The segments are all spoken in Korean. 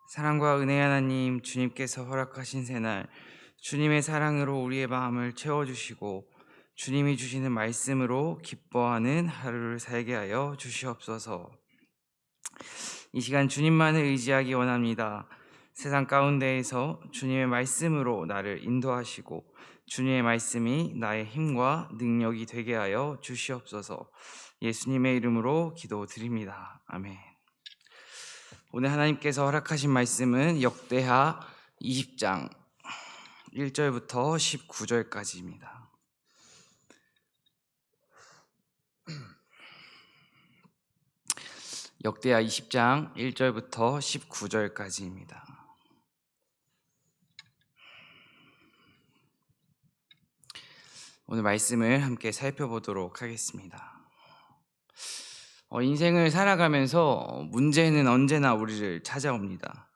사랑과 은혜 하나님, 주님께서 허락하신 새날 주님의 사랑으로 우리의 마음을 채워주시고 주님이 주시는 말씀으로 기뻐하는 하루를 살게 하여 주시옵소서. 이 시간 주님만을 의지하기 원합니다. 세상 가운데에서 주님의 말씀으로 나를 인도하시고 주님의 말씀이 나의 힘과 능력이 되게 하여 주시옵소서. 예수님의 이름으로 기도드립니다. 아멘. 오늘 하나님께서 허락하신 말씀은 역대하 20장 1절부터 19절까지입니다. 역대하 20장 1절부터 19절까지입니다. 오늘 말씀을 함께 살펴보도록 하겠습니다. 인생을 살아가면서 문제는 언제나 우리를 찾아옵니다.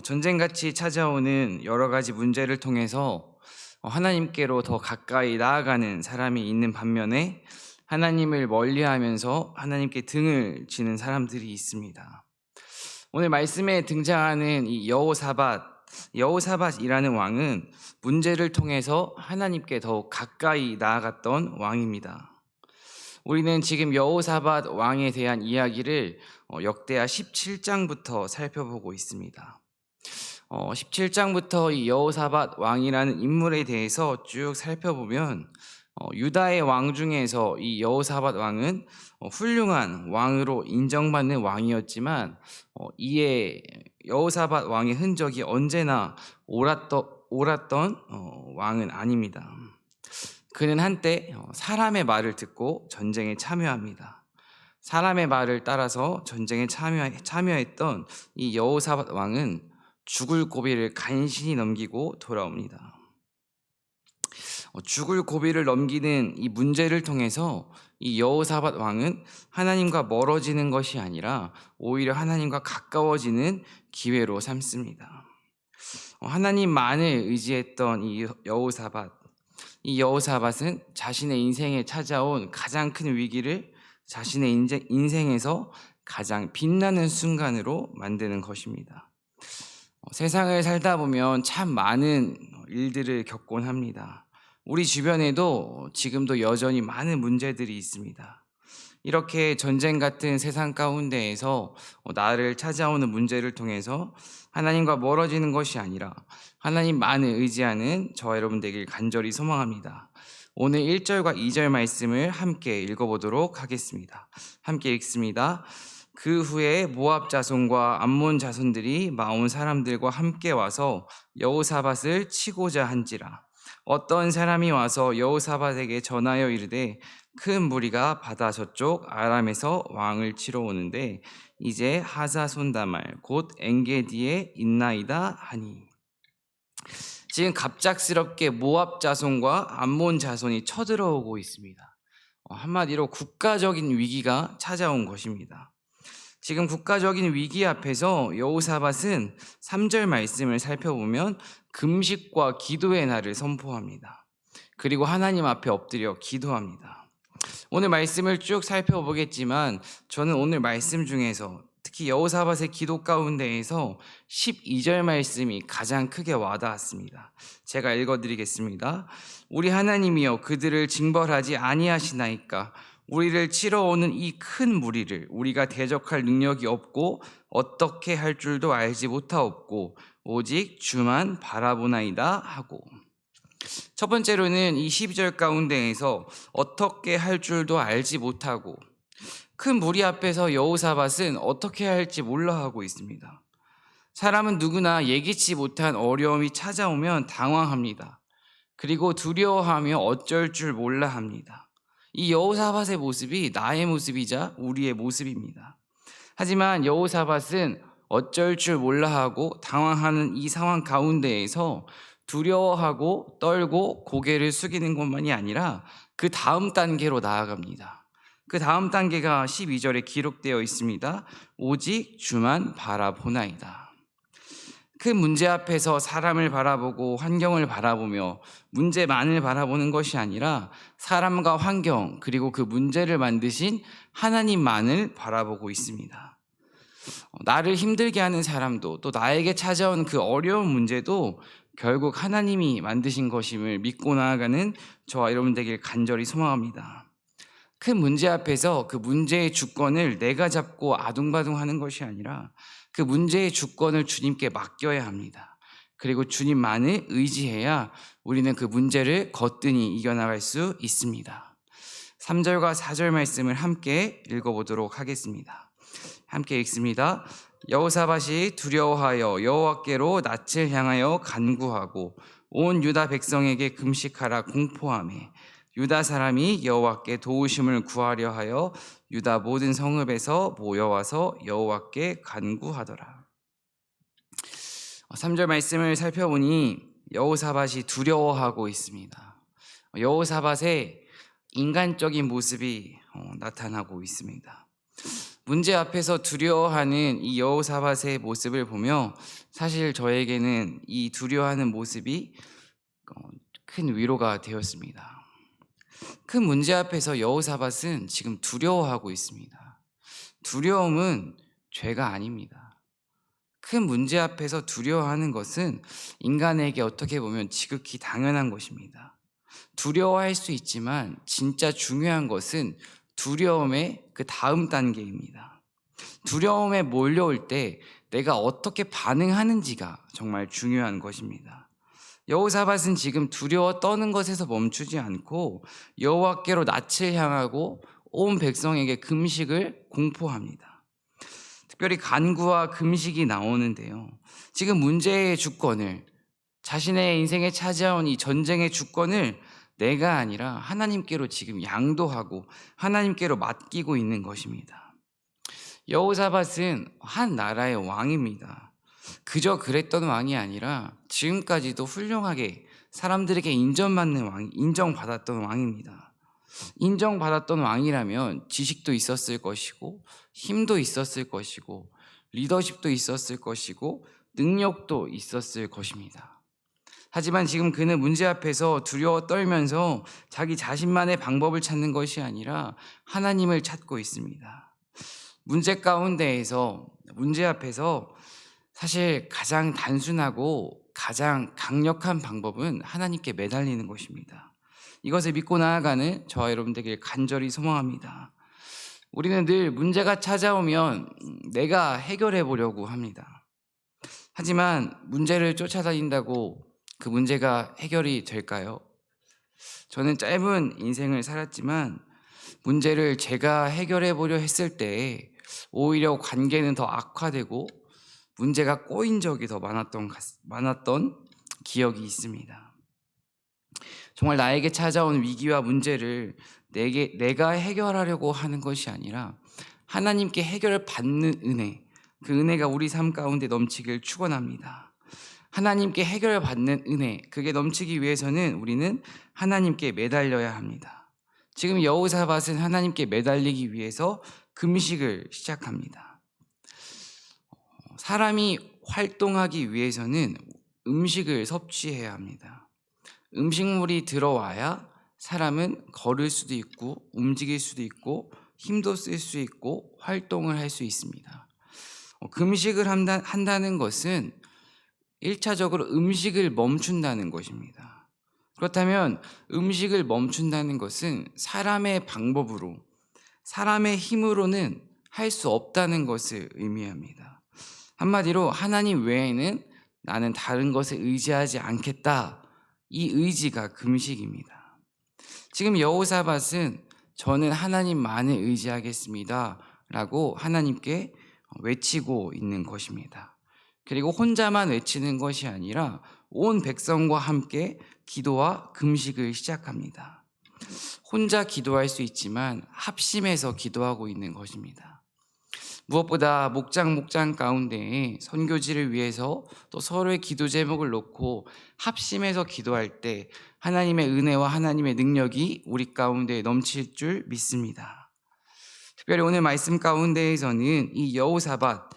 전쟁같이 찾아오는 여러 가지 문제를 통해서 하나님께로 더 가까이 나아가는 사람이 있는 반면에 하나님을 멀리하면서 하나님께 등을 지는 사람들이 있습니다. 오늘 말씀에 등장하는 이 여호사밧이라는 왕은 문제를 통해서 하나님께 더욱 가까이 나아갔던 왕입니다. 우리는 지금 여호사밧 왕에 대한 이야기를 역대하 17장부터 살펴보고 있습니다. 17장부터 이 여호사밧 왕이라는 인물에 대해서 쭉 살펴보면 유다의 왕 중에서 이 여호사밧 왕은 훌륭한 왕으로 인정받는 왕이었지만 이에 여호사밧 왕의 흔적이 언제나 옳았던 왕은 아닙니다. 그는 한때 사람의 말을 듣고 전쟁에 참여합니다. 사람의 말을 따라서 전쟁에 참여했던 이 여호사밧 왕은 죽을 고비를 간신히 넘기고 돌아옵니다. 죽을 고비를 넘기는 이 문제를 통해서 이 여호사밧 왕은 하나님과 멀어지는 것이 아니라 오히려 하나님과 가까워지는 기회로 삼습니다. 하나님만을 의지했던 이 여호사밧은 자신의 인생에 찾아온 가장 큰 위기를 자신의 인생에서 가장 빛나는 순간으로 만드는 것입니다. 세상을 살다 보면 참 많은 일들을 겪곤 합니다. 우리 주변에도 지금도 여전히 많은 문제들이 있습니다. 이렇게 전쟁 같은 세상 가운데에서 나를 찾아오는 문제를 통해서 하나님과 멀어지는 것이 아니라 하나님만을 의지하는 저와 여러분 되길 간절히 소망합니다. 오늘 1절과 2절 말씀을 함께 읽어보도록 하겠습니다. 함께 읽습니다. 그 후에 모압 자손과 암몬 자손들이 마온 사람들과 함께 와서 여호사밧을 치고자 한지라. 어떤 사람이 와서 여호사밧에게 전하여 이르되 큰 무리가 바다 저쪽 아람에서 왕을 치러 오는데 이제 하사손다말 곧 엔게디에 있나이다 하니. 지금 갑작스럽게 모압 자손과 암몬 자손이 쳐들어오고 있습니다. 한마디로 국가적인 위기가 찾아온 것입니다. 지금 국가적인 위기 앞에서 여호사밧은 3절 말씀을 살펴보면 금식과 기도의 날을 선포합니다. 그리고 하나님 앞에 엎드려 기도합니다. 오늘 말씀을 쭉 살펴보겠지만 저는 오늘 말씀 중에서 특히 여호사밧의 기도 가운데에서 12절 말씀이 가장 크게 와닿았습니다. 제가 읽어드리겠습니다. 우리 하나님이여 그들을 징벌하지 아니하시나이까. 우리를 치러 오는 이 큰 무리를 우리가 대적할 능력이 없고 어떻게 할 줄도 알지 못하옵고 오직 주만 바라보나이다 하고. 첫 번째로는 이 12절 가운데에서 어떻게 할 줄도 알지 못하고, 큰 무리 앞에서 여호사밧은 어떻게 할지 몰라 하고 있습니다. 사람은 누구나 예기치 못한 어려움이 찾아오면 당황합니다. 그리고 두려워하며 어쩔 줄 몰라 합니다. 이 여호사밧의 모습이 나의 모습이자 우리의 모습입니다. 하지만 여호사밧은 어쩔 줄 몰라 하고 당황하는 이 상황 가운데에서 두려워하고 떨고 고개를 숙이는 것만이 아니라 그 다음 단계로 나아갑니다. 그 다음 단계가 12절에 기록되어 있습니다. 오직 주만 바라보나이다. 그 문제 앞에서 사람을 바라보고 환경을 바라보며 문제만을 바라보는 것이 아니라 사람과 환경 그리고 그 문제를 만드신 하나님만을 바라보고 있습니다. 나를 힘들게 하는 사람도 또 나에게 찾아온 그 어려운 문제도 결국 하나님이 만드신 것임을 믿고 나아가는 저와 여러분 되길 간절히 소망합니다. 큰 문제 앞에서 그 문제의 주권을 내가 잡고 아둥바둥하는 것이 아니라 그 문제의 주권을 주님께 맡겨야 합니다. 그리고 주님만을 의지해야 우리는 그 문제를 거뜬히 이겨나갈 수 있습니다. 3절과 4절 말씀을 함께 읽어보도록 하겠습니다. 함께 읽습니다. 여호사밧이 두려워하여 여호와께로 낯을 향하여 간구하고 온 유다 백성에게 금식하라 공포하매 유다 사람이 여호와께 도우심을 구하려 하여 유다 모든 성읍에서 모여와서 여호와께 간구하더라. 3절 말씀을 살펴보니 여호사밧이 두려워하고 있습니다. 여호사밧의 인간적인 모습이 나타나고 있습니다. 문제 앞에서 두려워하는 이 여호사밧의 모습을 보며 사실 저에게는 이 두려워하는 모습이 큰 위로가 되었습니다. 큰 문제 앞에서 여호사밧은 지금 두려워하고 있습니다. 두려움은 죄가 아닙니다. 큰 문제 앞에서 두려워하는 것은 인간에게 어떻게 보면 지극히 당연한 것입니다. 두려워할 수 있지만 진짜 중요한 것은 두려움의 그 다음 단계입니다. 두려움에 몰려올 때 내가 어떻게 반응하는지가 정말 중요한 것입니다. 여호사밧은 지금 두려워 떠는 것에서 멈추지 않고 여호와께로 낯을 향하고 온 백성에게 금식을 공포합니다. 특별히 간구와 금식이 나오는데요. 지금 문제의 주권을, 자신의 인생에 찾아온 이 전쟁의 주권을 내가 아니라 하나님께로 지금 양도하고 하나님께로 맡기고 있는 것입니다. 여호사밧은 한 나라의 왕입니다. 그저 그랬던 왕이 아니라 지금까지도 훌륭하게 사람들에게 인정받았던 왕입니다. 인정받았던 왕이라면 지식도 있었을 것이고 힘도 있었을 것이고 리더십도 있었을 것이고 능력도 있었을 것입니다. 하지만 지금 그는 문제 앞에서 두려워 떨면서 자기 자신만의 방법을 찾는 것이 아니라 하나님을 찾고 있습니다. 문제 가운데에서, 문제 앞에서 사실 가장 단순하고 가장 강력한 방법은 하나님께 매달리는 것입니다. 이것을 믿고 나아가는 저와 여러분 되길 간절히 소망합니다. 우리는 늘 문제가 찾아오면 내가 해결해 보려고 합니다. 하지만 문제를 쫓아다닌다고 그 문제가 해결이 될까요? 저는 짧은 인생을 살았지만 문제를 제가 해결해 보려 했을 때 오히려 관계는 더 악화되고 문제가 꼬인 적이 더 많았던 기억이 있습니다. 정말 나에게 찾아온 위기와 문제를 내가 해결하려고 하는 것이 아니라 하나님께 해결을 받는 은혜, 그 은혜가 우리 삶 가운데 넘치길 축원합니다. 하나님께 해결을 받는 은혜, 그게 넘치기 위해서는 우리는 하나님께 매달려야 합니다. 지금 여호사밧은 하나님께 매달리기 위해서 금식을 시작합니다. 사람이 활동하기 위해서는 음식을 섭취해야 합니다. 음식물이 들어와야 사람은 걸을 수도 있고 움직일 수도 있고 힘도 쓸 수 있고 활동을 할 수 있습니다. 금식을 한다는 것은 1차적으로 음식을 멈춘다는 것입니다. 그렇다면 음식을 멈춘다는 것은 사람의 방법으로, 사람의 힘으로는 할 수 없다는 것을 의미합니다. 한마디로 하나님 외에는 나는 다른 것을 의지하지 않겠다. 이 의지가 금식입니다. 지금 여호사밧은 저는 하나님만을 의지하겠습니다 라고 하나님께 외치고 있는 것입니다. 그리고 혼자만 외치는 것이 아니라 온 백성과 함께 기도와 금식을 시작합니다. 혼자 기도할 수 있지만 합심해서 기도하고 있는 것입니다. 무엇보다 목장 가운데 선교지를 위해서 또 서로의 기도 제목을 놓고 합심해서 기도할 때 하나님의 은혜와 하나님의 능력이 우리 가운데 넘칠 줄 믿습니다. 특별히 오늘 말씀 가운데에서는 이 여호사밧,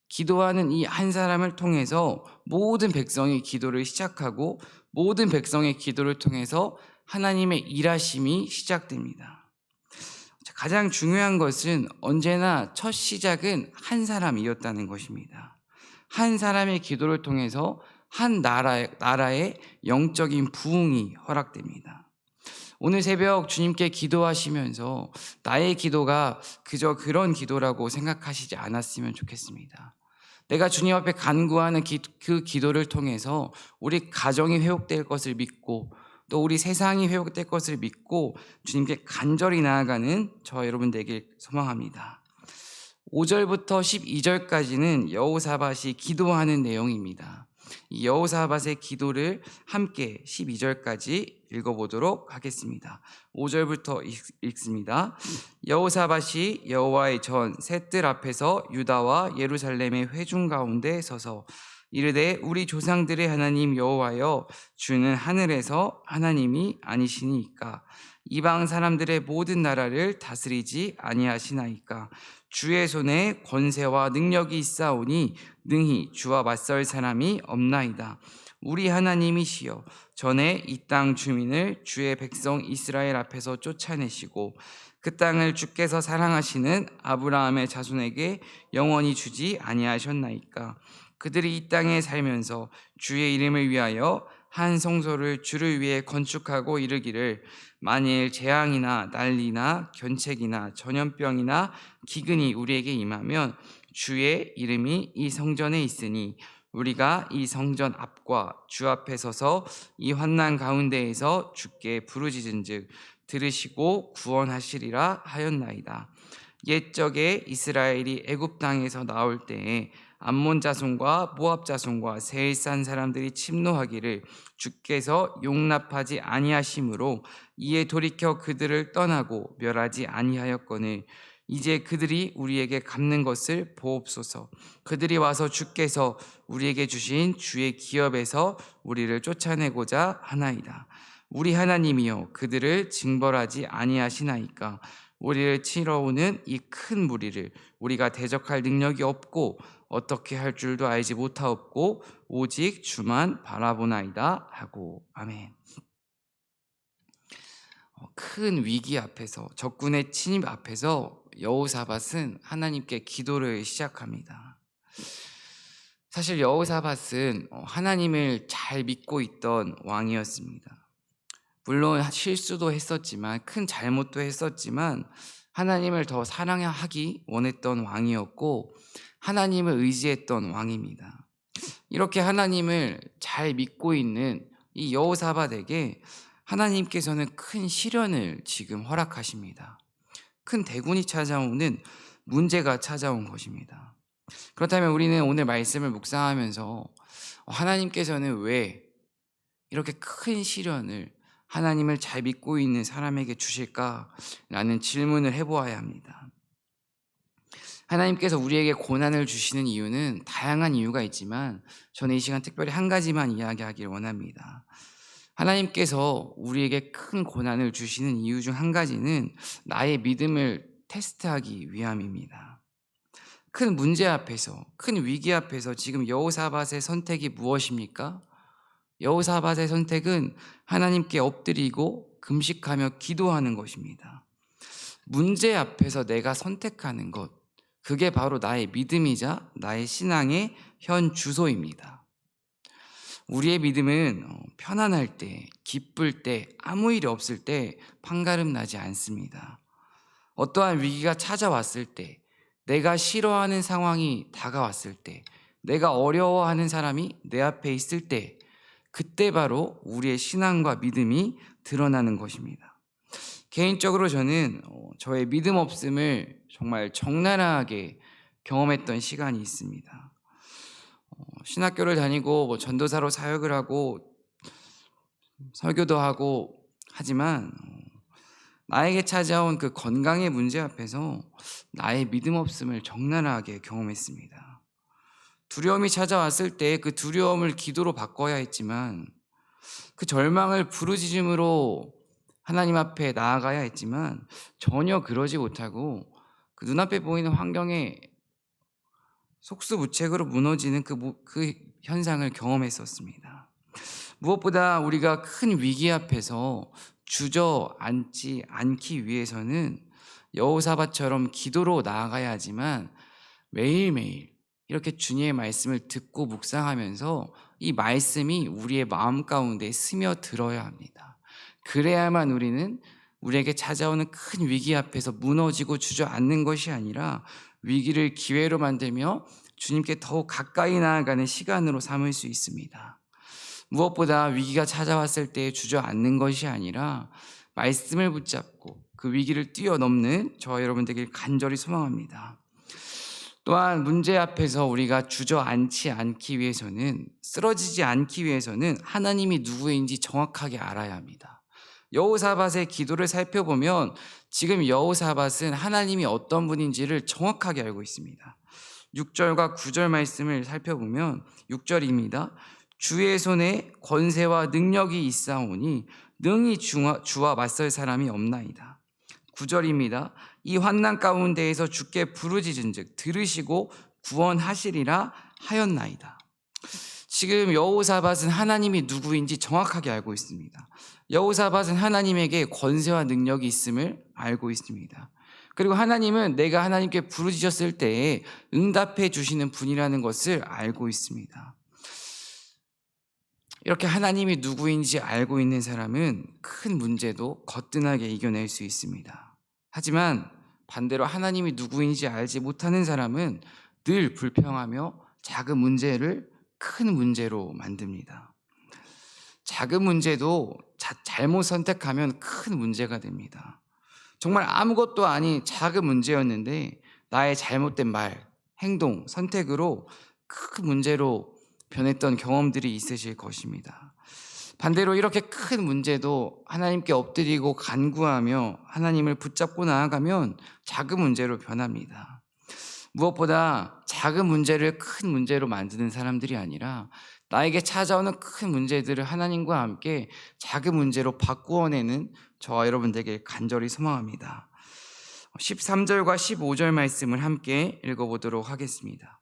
기도하는 이 한 사람을 통해서 모든 백성이 기도를 시작하고 모든 백성의 기도를 통해서 하나님의 일하심이 시작됩니다. 가장 중요한 것은 언제나 첫 시작은 한 사람이었다는 것입니다. 한 사람의 기도를 통해서 한 나라의 영적인 부흥이 허락됩니다. 오늘 새벽 주님께 기도하시면서 나의 기도가 그저 그런 기도라고 생각하시지 않았으면 좋겠습니다. 내가 주님 앞에 간구하는 그 기도를 통해서 우리 가정이 회복될 것을 믿고 또 우리 세상이 회복될 것을 믿고 주님께 간절히 나아가는 저와 여러분 되길 소망합니다. 5절부터 12절까지는 여호사밧이 기도하는 내용입니다. 이 여호사밧의 기도를 함께 12절까지 읽어보도록 하겠습니다. 5절부터 읽습니다. 여호사밧이 여호와의 전 셋들 앞에서 유다와 예루살렘의 회중 가운데 서서 이르되 우리 조상들의 하나님 여호와여 주는 하늘에서 하나님이 아니시니까 이방 사람들의 모든 나라를 다스리지 아니하시나이까 주의 손에 권세와 능력이 있사오니 능히 주와 맞설 사람이 없나이다. 우리 하나님이시여 전에 이 땅 주민을 주의 백성 이스라엘 앞에서 쫓아내시고 그 땅을 주께서 사랑하시는 아브라함의 자손에게 영원히 주지 아니하셨나이까. 그들이 이 땅에 살면서 주의 이름을 위하여 한 성소를 주를 위해 건축하고 이르기를 만일 재앙이나 난리나 견책이나 전염병이나 기근이 우리에게 임하면 주의 이름이 이 성전에 있으니 우리가 이 성전 앞과 주 앞에 서서 이 환난 가운데에서 주께 부르짖은즉 들으시고 구원하시리라 하였나이다. 옛적에 이스라엘이 애굽 땅에서 나올 때에 암몬 자손과 모압 자손과 세일 산 사람들이 침노하기를 주께서 용납하지 아니하심으로 이에 돌이켜 그들을 떠나고 멸하지 아니하였거늘 이제 그들이 우리에게 갚는 것을 보옵소서. 그들이 와서 주께서 우리에게 주신 주의 기업에서 우리를 쫓아내고자 하나이다. 우리 하나님이여 그들을 징벌하지 아니하시나이까. 우리를 치러 오는 이 큰 무리를 우리가 대적할 능력이 없고 어떻게 할 줄도 알지 못하옵고 오직 주만 바라보나이다 하고. 아멘. 큰 위기 앞에서 적군의 침입 앞에서 여호사밧은 하나님께 기도를 시작합니다. 사실 여호사밧은 하나님을 잘 믿고 있던 왕이었습니다. 물론 실수도 했었지만 큰 잘못도 했었지만 하나님을 더 사랑하기 원했던 왕이었고 하나님을 의지했던 왕입니다. 이렇게 하나님을 잘 믿고 있는 이 여호사밧에게 하나님께서는 큰 시련을 지금 허락하십니다. 큰 대군이 찾아오는 문제가 찾아온 것입니다. 그렇다면 우리는 오늘 말씀을 묵상하면서 하나님께서는 왜 이렇게 큰 시련을 하나님을 잘 믿고 있는 사람에게 주실까라는 질문을 해보아야 합니다. 하나님께서 우리에게 고난을 주시는 이유는 다양한 이유가 있지만 저는 이 시간 특별히 한 가지만 이야기하길 원합니다. 하나님께서 우리에게 큰 고난을 주시는 이유 중 한 가지는 나의 믿음을 테스트하기 위함입니다. 큰 문제 앞에서, 큰 위기 앞에서 지금 여호사밧의 선택이 무엇입니까? 여호사밧의 선택은 하나님께 엎드리고 금식하며 기도하는 것입니다. 문제 앞에서 내가 선택하는 것, 그게 바로 나의 믿음이자 나의 신앙의 현 주소입니다. 우리의 믿음은 편안할 때, 기쁠 때, 아무 일이 없을 때 판가름 나지 않습니다. 어떠한 위기가 찾아왔을 때, 내가 싫어하는 상황이 다가왔을 때, 내가 어려워하는 사람이 내 앞에 있을 때, 그때 바로 우리의 신앙과 믿음이 드러나는 것입니다. 개인적으로 저는 저의 믿음 없음을 정말 적나라하게 경험했던 시간이 있습니다. 신학교를 다니고 전도사로 사역을 하고 설교도 하고 하지만 나에게 찾아온 그 건강의 문제 앞에서 나의 믿음 없음을 적나라하게 경험했습니다. 두려움이 찾아왔을 때 그 두려움을 기도로 바꿔야 했지만 그 절망을 부르짖음으로 하나님 앞에 나아가야 했지만 전혀 그러지 못하고 그 눈앞에 보이는 환경에 속수무책으로 무너지는 그 현상을 경험했었습니다. 무엇보다 우리가 큰 위기 앞에서 주저앉지 않기 위해서는 여호사밧처럼 기도로 나아가야 하지만 매일매일 이렇게 주님의 말씀을 듣고 묵상하면서 이 말씀이 우리의 마음 가운데 스며들어야 합니다. 그래야만 우리는 우리에게 찾아오는 큰 위기 앞에서 무너지고 주저앉는 것이 아니라 위기를 기회로 만들며 주님께 더욱 가까이 나아가는 시간으로 삼을 수 있습니다. 무엇보다 위기가 찾아왔을 때 주저앉는 것이 아니라 말씀을 붙잡고 그 위기를 뛰어넘는 저와 여러분 되길 간절히 소망합니다. 또한 문제 앞에서 우리가 주저앉지 않기 위해서는, 쓰러지지 않기 위해서는 하나님이 누구인지 정확하게 알아야 합니다. 여호사밧의 기도를 살펴보면 지금 여호사밧은 하나님이 어떤 분인지를 정확하게 알고 있습니다. 6절과 9절 말씀을 살펴보면 6절입니다. 주의 손에 권세와 능력이 있사오니 능히 주와 맞설 사람이 없나이다. 9절입니다. 이 환난 가운데에서 주께 부르짖은즉 들으시고 구원하시리라 하였나이다. 지금 여호사밧은 하나님이 누구인지 정확하게 알고 있습니다. 여호사밧은 하나님에게 권세와 능력이 있음을 알고 있습니다. 그리고 하나님은 내가 하나님께 부르짖었을 때에 응답해 주시는 분이라는 것을 알고 있습니다. 이렇게 하나님이 누구인지 알고 있는 사람은 큰 문제도 거뜬하게 이겨낼 수 있습니다. 하지만 반대로 하나님이 누구인지 알지 못하는 사람은 늘 불평하며 작은 문제를 큰 문제로 만듭니다. 작은 문제도 잘못 선택하면 큰 문제가 됩니다. 정말 아무것도 아닌 작은 문제였는데 나의 잘못된 말, 행동, 선택으로 큰 문제로 변했던 경험들이 있으실 것입니다. 반대로 이렇게 큰 문제도 하나님께 엎드리고 간구하며 하나님을 붙잡고 나아가면 작은 문제로 변합니다. 무엇보다 작은 문제를 큰 문제로 만드는 사람들이 아니라 나에게 찾아오는 큰 문제들을 하나님과 함께 작은 문제로 바꾸어내는 저와 여러분 되길 간절히 소망합니다. 13절과 15절 말씀을 함께 읽어보도록 하겠습니다.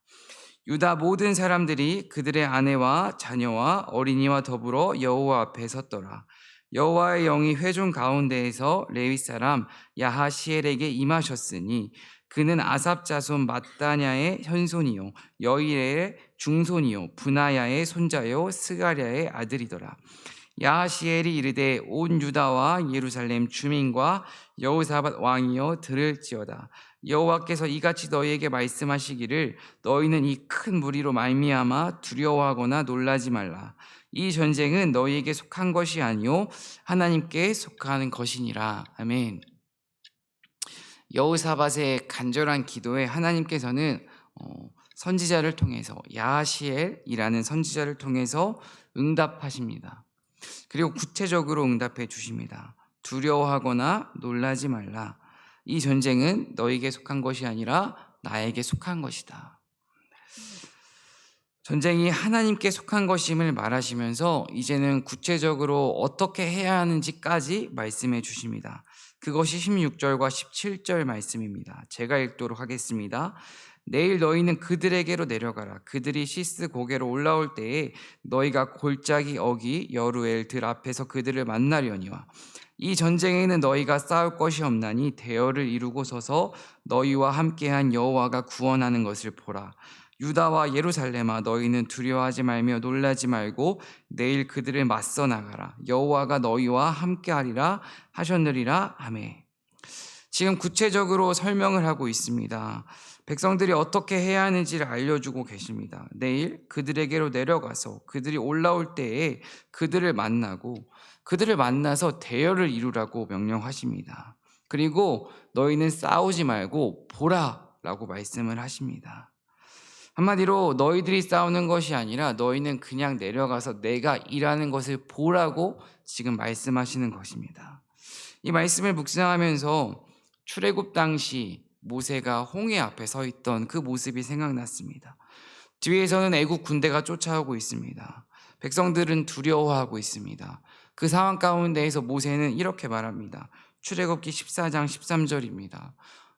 유다 모든 사람들이 그들의 아내와 자녀와 어린이와 더불어 여호와 앞에 섰더라. 여호와의 영이 회중 가운데에서 레위 사람 야하시엘에게 임하셨으니 그는 아삽 자손 mat다냐의 현손이요 여일의 중손이요 분하야의 손자요 스가랴의 아들이더라. 야하시엘이 이르되 온 유다와 예루살렘 주민과 여호사밧 왕이여 들을지어다. 여호와께서 이같이 너희에게 말씀하시기를 너희는 이 큰 무리로 말미암아 두려워하거나 놀라지 말라. 이 전쟁은 너희에게 속한 것이 아니요 하나님께 속하는 것이니라. 아멘. 여호사밧의 간절한 기도에 하나님께서는 선지자를 통해서 야하시엘이라는 선지자를 통해서 응답하십니다. 그리고 구체적으로 응답해 주십니다. 두려워하거나 놀라지 말라. 이 전쟁은 너에게 속한 것이 아니라 나에게 속한 것이다. 전쟁이 하나님께 속한 것임을 말하시면서 이제는 구체적으로 어떻게 해야 하는지까지 말씀해 주십니다. 그것이 16절과 17절 말씀입니다. 제가 읽도록 하겠습니다. 내일 너희는 그들에게로 내려가라. 그들이 시스 고개로 올라올 때에 너희가 골짜기 어기 여루엘 들 앞에서 그들을 만나려니와 이 전쟁에는 너희가 싸울 것이 없나니 대열을 이루고 서서 너희와 함께한 여호와가 구원하는 것을 보라. 유다와 예루살렘아 너희는 두려워하지 말며 놀라지 말고 내일 그들을 맞서 나가라. 여호와가 너희와 함께하리라 하셨느니라. 아멘. 지금 구체적으로 설명을 하고 있습니다. 백성들이 어떻게 해야 하는지를 알려주고 계십니다. 내일 그들에게로 내려가서 그들이 올라올 때에 그들을 만나서 대열을 이루라고 명령하십니다. 그리고 너희는 싸우지 말고 보라라고 말씀을 하십니다. 한마디로 너희들이 싸우는 것이 아니라 너희는 그냥 내려가서 내가 일하는 것을 보라고 지금 말씀하시는 것입니다. 이 말씀을 묵상하면서 출애굽 당시 모세가 홍해 앞에 서 있던 그 모습이 생각났습니다. 뒤에서는 애국 군대가 쫓아오고 있습니다. 백성들은 두려워하고 있습니다. 그 상황 가운데에서 모세는 이렇게 말합니다. 출애굽기 14장 13절입니다.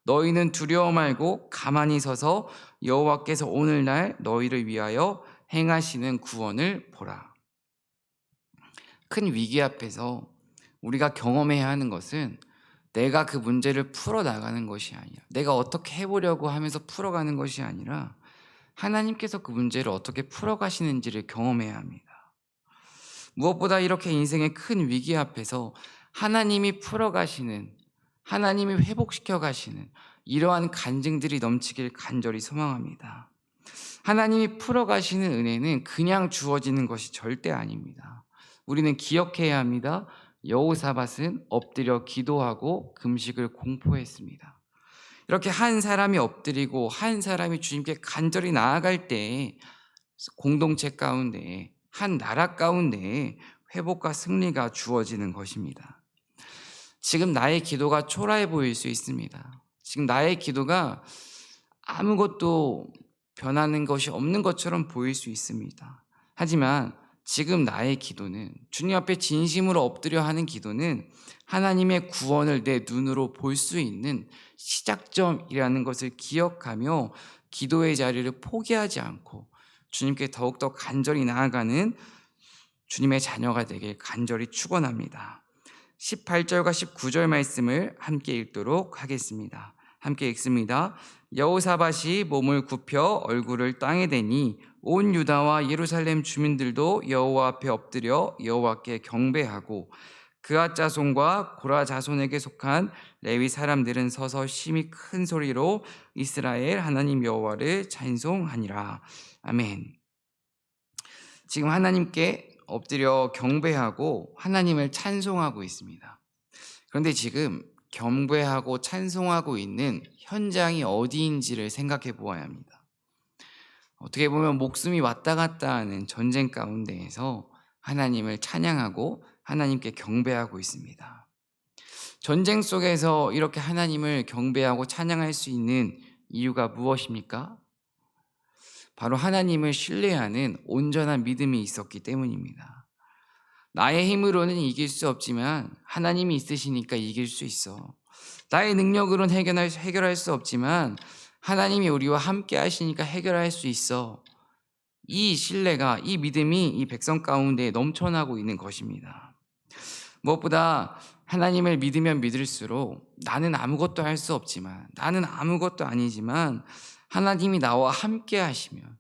너희는 두려워 말고 가만히 서서 여호와께서 오늘날 너희를 위하여 행하시는 구원을 보라. 큰 위기 앞에서 우리가 경험해야 하는 것은 내가 그 문제를 풀어나가는 것이 아니라, 내가 어떻게 해보려고 하면서 풀어가는 것이 아니라 하나님께서 그 문제를 어떻게 풀어가시는지를 경험해야 합니다. 무엇보다 이렇게 인생의 큰 위기 앞에서 하나님이 풀어가시는, 하나님이 회복시켜 가시는 이러한 간증들이 넘치길 간절히 소망합니다. 하나님이 풀어가시는 은혜는 그냥 주어지는 것이 절대 아닙니다. 우리는 기억해야 합니다. 여호사밧은 엎드려 기도하고 금식을 공포했습니다. 이렇게 한 사람이 엎드리고 한 사람이 주님께 간절히 나아갈 때 공동체 가운데, 한 나라 가운데 회복과 승리가 주어지는 것입니다. 지금 나의 기도가 초라해 보일 수 있습니다. 지금 나의 기도가 아무것도 변하는 것이 없는 것처럼 보일 수 있습니다. 하지만 지금 나의 기도는, 주님 앞에 진심으로 엎드려 하는 기도는 하나님의 구원을 내 눈으로 볼 수 있는 시작점이라는 것을 기억하며 기도의 자리를 포기하지 않고 주님께 더욱더 간절히 나아가는 주님의 자녀가 되길 간절히 축원합니다. 18절과 19절 말씀을 함께 읽도록 하겠습니다. 함께 읽습니다. 여호사밧이 몸을 굽혀 얼굴을 땅에 대니 온 유다와 예루살렘 주민들도 여호와 앞에 엎드려 여호와께 경배하고 그앗 자손과 고라 자손에게 속한 레위 사람들은 서서 심히 큰 소리로 이스라엘 하나님 여호와를 찬송하니라. 아멘. 지금 하나님께 엎드려 경배하고 하나님을 찬송하고 있습니다. 그런데 지금 경배하고 찬송하고 있는 현장이 어디인지를 생각해 보아야 합니다. 어떻게 보면 목숨이 왔다 갔다 하는 전쟁 가운데에서 하나님을 찬양하고 하나님께 경배하고 있습니다. 전쟁 속에서 이렇게 하나님을 경배하고 찬양할 수 있는 이유가 무엇입니까? 바로 하나님을 신뢰하는 온전한 믿음이 있었기 때문입니다. 나의 힘으로는 이길 수 없지만 하나님이 있으시니까 이길 수 있어. 나의 능력으로는 해결할 수 없지만 하나님이 우리와 함께 하시니까 해결할 수 있어. 이 신뢰가, 이 믿음이 이 백성 가운데 넘쳐나고 있는 것입니다. 무엇보다 하나님을 믿으면 믿을수록 나는 아무것도 할 수 없지만, 나는 아무것도 아니지만 하나님이 나와 함께 하시면,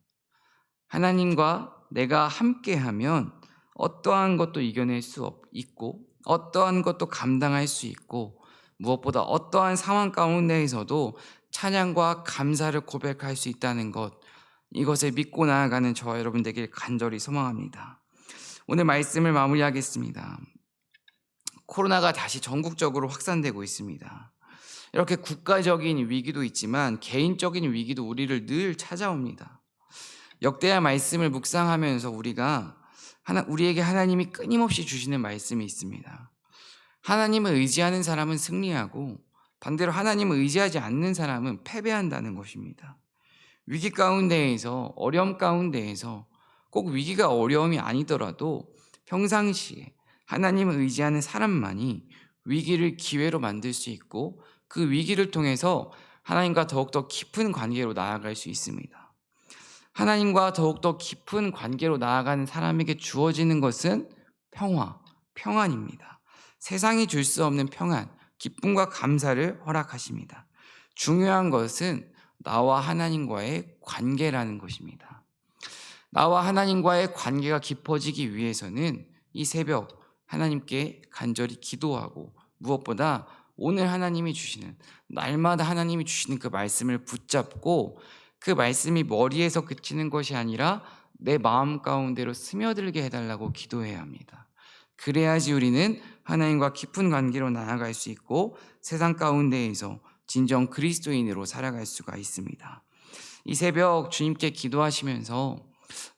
하나님과 내가 함께 하면 어떠한 것도 이겨낼 수 있고 어떠한 것도 감당할 수 있고 무엇보다 어떠한 상황 가운데에서도 찬양과 감사를 고백할 수 있다는 것, 이것을 믿고 나아가는 저와 여러분 되길 간절히 소망합니다. 오늘 말씀을 마무리하겠습니다. 코로나가 다시 전국적으로 확산되고 있습니다. 이렇게 국가적인 위기도 있지만 개인적인 위기도 우리를 늘 찾아옵니다. 역대하 말씀을 묵상하면서 우리에게 하나님이 끊임없이 주시는 말씀이 있습니다. 하나님을 의지하는 사람은 승리하고 반대로 하나님을 의지하지 않는 사람은 패배한다는 것입니다. 위기 가운데에서, 어려움 가운데에서, 꼭 위기가 어려움이 아니더라도 평상시에 하나님을 의지하는 사람만이 위기를 기회로 만들 수 있고 그 위기를 통해서 하나님과 더욱더 깊은 관계로 나아갈 수 있습니다. 하나님과 더욱더 깊은 관계로 나아가는 사람에게 주어지는 것은 평안입니다. 세상이 줄 수 없는 평안, 기쁨과 감사를 허락하십니다. 중요한 것은 나와 하나님과의 관계라는 것입니다. 나와 하나님과의 관계가 깊어지기 위해서는 이 새벽 하나님께 간절히 기도하고 무엇보다 오늘 하나님이 주시는, 날마다 하나님이 주시는 그 말씀을 붙잡고 그 말씀이 머리에서 그치는 것이 아니라 내 마음 가운데로 스며들게 해달라고 기도해야 합니다. 그래야지 우리는 하나님과 깊은 관계로 나아갈 수 있고 세상 가운데에서 진정 그리스도인으로 살아갈 수가 있습니다. 이 새벽 주님께 기도하시면서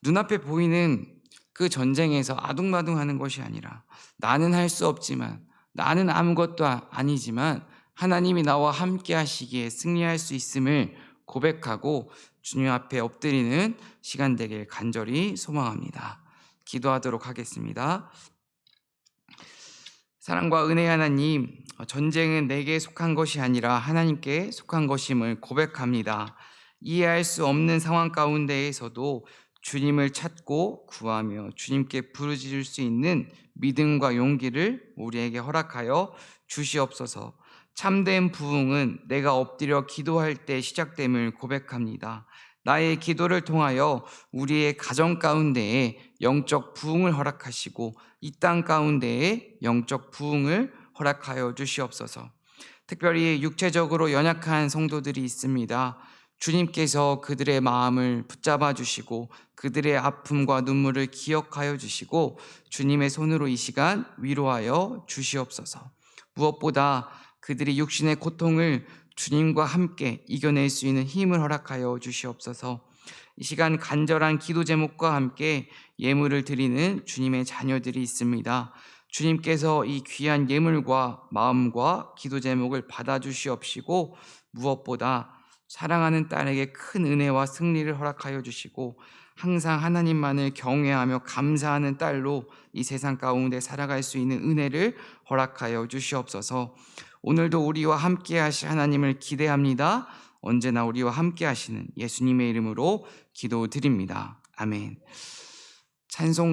눈앞에 보이는 그 전쟁에서 아둥바둥하는 것이 아니라 나는 할 수 없지만, 나는 아무것도 아니지만 하나님이 나와 함께 하시기에 승리할 수 있음을 고백하고 주님 앞에 엎드리는 시간 되길 간절히 소망합니다. 기도하도록 하겠습니다. 사랑과 은혜의 하나님, 전쟁은 내게 속한 것이 아니라 하나님께 속한 것임을 고백합니다. 이해할 수 없는 상황 가운데에서도 주님을 찾고 구하며 주님께 부르짖을 수 있는 믿음과 용기를 우리에게 허락하여 주시옵소서. 참된 부흥은 내가 엎드려 기도할 때 시작됨을 고백합니다. 나의 기도를 통하여 우리의 가정 가운데에 영적 부흥을 허락하시고 이 땅 가운데에 영적 부흥을 허락하여 주시옵소서. 특별히 육체적으로 연약한 성도들이 있습니다. 주님께서 그들의 마음을 붙잡아 주시고 그들의 아픔과 눈물을 기억하여 주시고 주님의 손으로 이 시간 위로하여 주시옵소서. 무엇보다 그들이 육신의 고통을 주님과 함께 이겨낼 수 있는 힘을 허락하여 주시옵소서. 이 시간 간절한 기도 제목과 함께 예물을 드리는 주님의 자녀들이 있습니다. 주님께서 이 귀한 예물과 마음과 기도 제목을 받아주시옵시고 무엇보다 사랑하는 딸에게 큰 은혜와 승리를 허락하여 주시고 항상 하나님만을 경외하며 감사하는 딸로 이 세상 가운데 살아갈 수 있는 은혜를 허락하여 주시옵소서. 오늘도 우리와 함께 하실 하나님을 기대합니다. 언제나 우리와 함께 하시는 예수님의 이름으로 기도드립니다. 아멘. 찬송